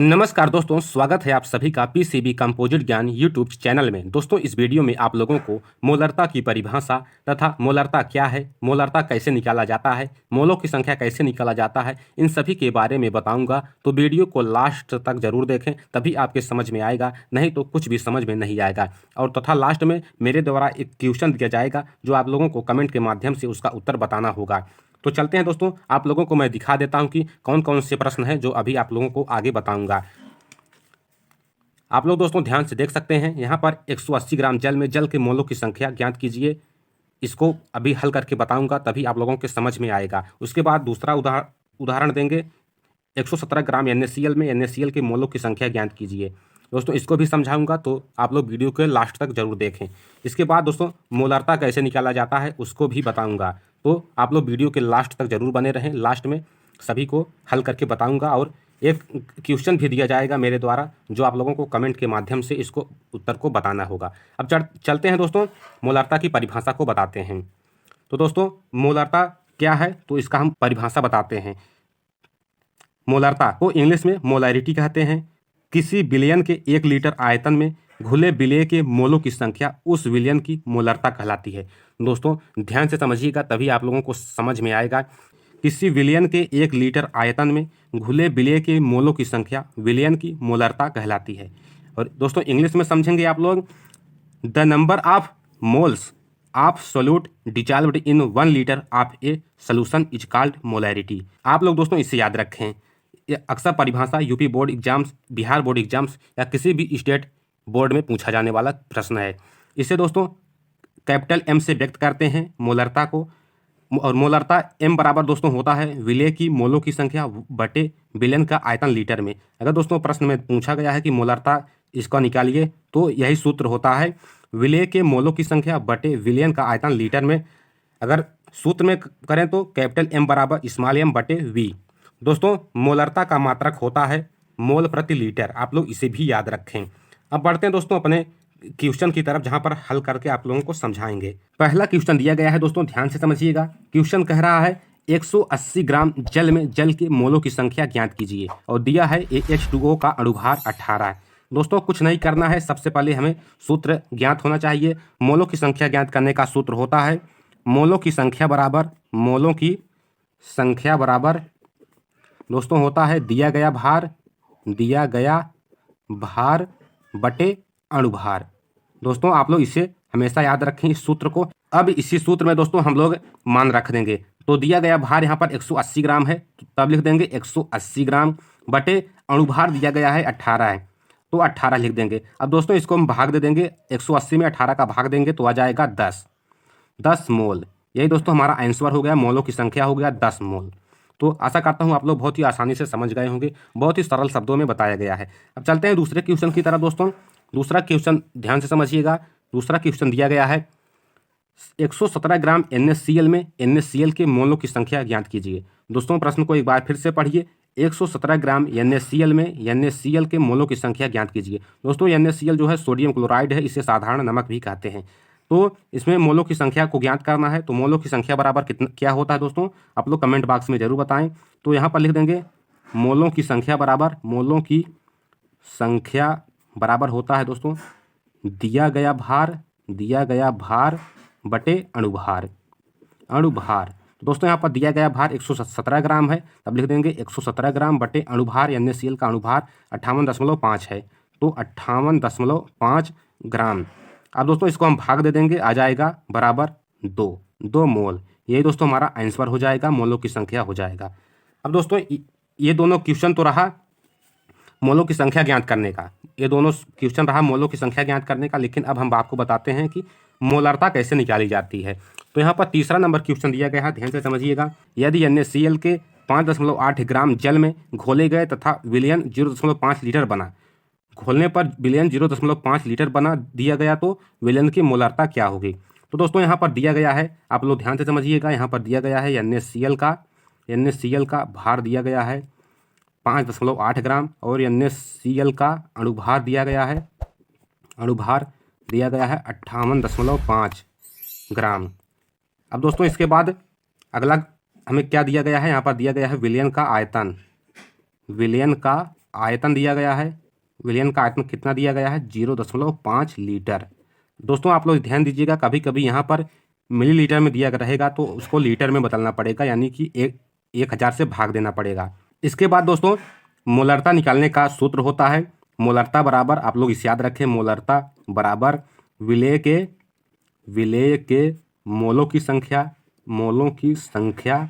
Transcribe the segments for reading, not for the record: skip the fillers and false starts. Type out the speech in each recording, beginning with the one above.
नमस्कार दोस्तों, स्वागत है आप सभी का पीसीबी कंपोजिट ज्ञान यूट्यूब चैनल में। दोस्तों, इस वीडियो में आप लोगों को मोलरता की परिभाषा तथा मोलरता क्या है, मोलरता कैसे निकाला जाता है, मोलों की संख्या कैसे निकाला जाता है, इन सभी के बारे में बताऊंगा। तो वीडियो को लास्ट तक जरूर देखें, तभी आपके समझ में आएगा, नहीं तो कुछ भी समझ में नहीं आएगा। और तथा लास्ट में मेरे द्वारा एक क्वेश्चन दिया जाएगा जो आप लोगों को कमेंट के माध्यम से उसका उत्तर बताना होगा। तो चलते हैं दोस्तों, आप लोगों को मैं दिखा देता हूं कि कौन कौन से प्रश्न हैं जो अभी आप लोगों को आगे बताऊंगा। आप लोग दोस्तों ध्यान से देख सकते हैं, यहाँ पर 180 ग्राम जल में जल के मोलों की संख्या ज्ञात कीजिए। इसको अभी हल करके बताऊंगा, तभी आप लोगों के समझ में आएगा। उसके बाद दूसरा उदाहरण देंगे, 117 ग्राम NaCl में NaCl के मोलों की संख्या ज्ञात कीजिए। दोस्तों इसको भी समझाऊंगा, तो आप लोग वीडियो के लास्ट तक जरूर देखें। इसके बाद दोस्तों मोलरता कैसे निकाला जाता है उसको भी बताऊंगा, तो आप लोग वीडियो के लास्ट तक जरूर बने रहें। लास्ट में सभी को हल करके बताऊंगा और एक क्वेश्चन भी दिया जाएगा मेरे द्वारा, जो आप लोगों को कमेंट के माध्यम से इसको उत्तर को बताना होगा। अब चलते हैं दोस्तों, मोलरता की परिभाषा को बताते हैं। तो दोस्तों मोलरता क्या है, तो इसका हम परिभाषा बताते हैं। मोलरता को इंग्लिश में मोलैरिटी कहते हैं। किसी विलयन के 1 लीटर आयतन में घुले विलेय के मोलों की संख्या उस विलयन की मोलरता कहलाती है। दोस्तों ध्यान से समझिएगा, तभी आप लोगों को समझ में आएगा। किसी विलयन के 1 लीटर आयतन में घुले विलेय के मोलों की संख्या विलयन की मोलरता कहलाती है। और दोस्तों इंग्लिश में समझेंगे आप लोग, the number of moles of solute dissolved in 1 litre of a solution is called molarity. आप लोग दोस्तों इससे याद रखें, ये अक्सर परिभाषा UP board exams, Bihar board exams या किसी भी स्टेट बोर्ड में पूछा जाने वाला प्रश्न है। इसे दोस्तों कैपिटल M से व्यक्त करते हैं मोलरता को। और मोलरता M बराबर दोस्तों होता है विलेय की मोलों की संख्या बटे विलयन का आयतन लीटर में। अगर दोस्तों प्रश्न में पूछा गया है कि मोलरता इसका निकालिए, तो यही सूत्र होता है, विलेय के मोलों की संख्या बटे विलयन का आयतन लीटर में। अगर सूत्र में करें तो कैपिटल M बराबर स्मॉल m बटे V। दोस्तों मोलरता का मात्रक होता है मोल प्रति लीटर, आप लोग इसे भी याद रखें। अब बढ़ते हैं दोस्तों अपने क्वेश्चन की तरफ, जहां पर हल करके आप लोगों को समझाएंगे। पहला क्वेश्चन दिया गया है दोस्तों, ध्यान से समझिएगा। क्वेश्चन कह रहा है 180 ग्राम जल में जल के मोलों की संख्या ज्ञात कीजिए, और दिया है H2O का अणुभार 18 है। दोस्तों कुछ नहीं करना है, सबसे पहले हमें सूत्र ज्ञात होना चाहिए। मोलों की संख्या ज्ञात करने का सूत्र होता है मोलों की संख्या बराबर दोस्तों होता है दिया गया भार बटे अणुभार। दोस्तों आप लोग इसे हमेशा याद रखें इस सूत्र को। अब इसी सूत्र में दोस्तों हम लोग मान रख देंगे। तो दिया गया भार यहाँ पर 180 ग्राम है, तो तब लिख देंगे 180 ग्राम बटे अणुभार दिया गया है 18 है, तो 18 लिख देंगे। अब दोस्तों इसको हम भाग दे देंगे, 180 में 18 का भाग देंगे तो आ जाएगा 10 मोल। यही दोस्तों हमारा आंसर हो गया, मोलों की संख्या हो गया 10 मोल। तो आशा करता हूँ आप लोग बहुत ही आसानी से समझ गए होंगे, बहुत ही सरल शब्दों में बताया गया है। अब चलते हैं दूसरे क्वेश्चन की तरफ। दोस्तों दूसरा क्वेश्चन ध्यान से समझिएगा। दूसरा क्वेश्चन दिया गया है 117 ग्राम NaCl में NaCl के मोलों की संख्या ज्ञात कीजिए। दोस्तों प्रश्न को एक बार फिर से पढ़िए, 117 ग्राम NaCl में NaCl के मोलों की संख्या ज्ञात कीजिए। दोस्तों NaCl जो है सोडियम क्लोराइड है, इसे साधारण नमक भी कहते हैं। तो इसमें मोलों की संख्या को ज्ञात करना है, तो मोलों की संख्या बराबर कितना क्या होता है दोस्तों, आप लोग कमेंट बॉक्स में जरूर बताएं। तो यहाँ पर लिख देंगे मोलों की संख्या बराबर होता है दोस्तों दिया गया भार बटे अणुभार। तो दोस्तों यहाँ पर दिया गया भार 117 ग्राम है, तब लिख देंगे 117 ग्राम बटे अणुभार, NaCl का अणुभार 58.5 है, तो 58.5 ग्राम। अब दोस्तों इसको हम भाग दे देंगे, आ जाएगा बराबर 2 मोल। यही दोस्तों हमारा आंसर हो जाएगा, मोलों की संख्या हो जाएगा। अब दोस्तों ये दोनों क्वेश्चन तो रहा मोलों की संख्या ज्ञात करने का, लेकिन अब हम आपको बताते हैं कि मोलरता कैसे निकाली जाती है। तो यहाँ पर तीसरा नंबर क्वेश्चन दिया गया है, ध्यान से समझिएगा। यदि NaCl के 5.8 ग्राम जल में घोले गए तथा विलयन 0.5 लीटर बना, घोलने पर विलयन 0.5 लीटर बना दिया गया, तो विलयन की मोलरता क्या होगी। तो दोस्तों यहाँ पर दिया गया है, आप लोग ध्यान से समझिएगा। यहाँ पर दिया गया है NaCl का भार दिया गया है 5.8 ग्राम, और NaCl का अणुभार दिया गया है 58.5 ग्राम। अब दोस्तों इसके बाद अगला हमें क्या दिया गया है, यहाँ पर दिया गया है विलयन का आयतन दिया गया है, विलयन का आयतन कितना दिया गया है, 0.5 लीटर। दोस्तों आप लोग ध्यान दीजिएगा, कभी कभी यहाँ पर मिलीलीटर में दिया रहेगा तो उसको लीटर में बदलना पड़ेगा, यानी कि 1000 से भाग देना पड़ेगा। इसके बाद दोस्तों मोलरता निकालने का सूत्र होता है, मोलरता बराबर, आप लोग इसे याद रखें, मोलरता बराबर विलेय के मोलों की संख्या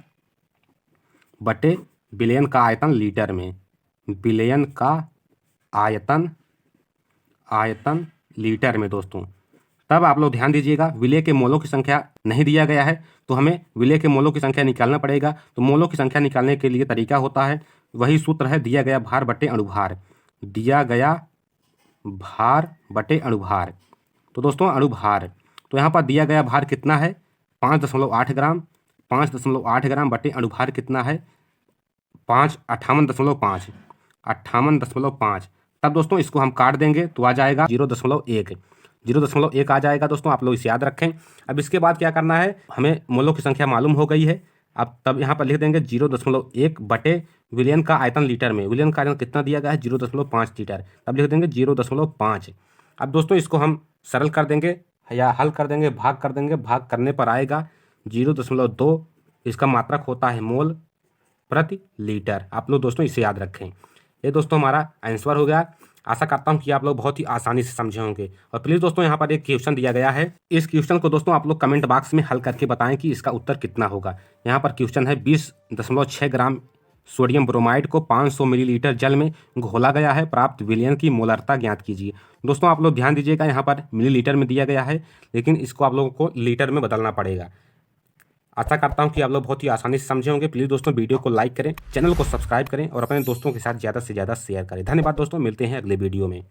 बटे विलयन का आयतन लीटर में, विलयन का आयतन लीटर में। दोस्तों तब आप लोग ध्यान दीजिएगा, विलेय के मोलों की संख्या नहीं दिया गया है तो हमें विलेय के मोलों की संख्या निकालना पड़ेगा। तो मोलों की संख्या निकालने के लिए तरीका होता है, वही सूत्र है, दिया गया भार बटे अणुभार, दिया गया भार बटे अणुभार। तो दोस्तों अणुभार, तो यहाँ पर दिया गया भार कितना है, 5.8 ग्राम, 5.8 ग्राम बटे अणुभार कितना है, 58.5। तब दोस्तों इसको हम काट देंगे तो आ जाएगा 0.1 आ जाएगा। दोस्तों आप लोग इसे याद रखें। अब इसके बाद क्या करना है, हमें मोलों की संख्या मालूम हो गई है, अब तब यहाँ पर लिख देंगे 0.1 बटे विलयन का आयतन लीटर में, विलयन का आयतन कितना दिया गया है, 0.5 लीटर, तब लिख देंगे 0.5। अब दोस्तों इसको हम सरल कर देंगे या हल कर देंगे, भाग कर देंगे, भाग करने पर आएगा 0.2, इसका मात्रक होता है मोल प्रति लीटर। आप लोग दोस्तों इसे याद रखें। ये दोस्तों हमारा आंसर हो गया। आशा करता हूँ कि आप लोग बहुत ही आसानी से समझे होंगे। और प्लीज़ दोस्तों यहाँ पर एक क्वेश्चन दिया गया है, इस क्वेश्चन को दोस्तों आप लोग कमेंट बॉक्स में हल करके बताएं कि इसका उत्तर कितना होगा। यहाँ पर क्वेश्चन है 20.6 ग्राम सोडियम ब्रोमाइड को 500 मिलीलीटर जल में घोला गया है, प्राप्त विलयन की मोलरता ज्ञात कीजिए। दोस्तों आप लोग ध्यान दीजिएगा, यहाँ पर मिलीलीटर में दिया गया है लेकिन इसको आप लोगों को लीटर में बदलना पड़ेगा। आशा करता हूं कि आप लोग बहुत ही आसानी से समझे होंगे। प्लीज़ दोस्तों वीडियो को लाइक करें, चैनल को सब्सक्राइब करें और अपने दोस्तों के साथ ज़्यादा से ज़्यादा शेयर करें। धन्यवाद दोस्तों, मिलते हैं अगले वीडियो में।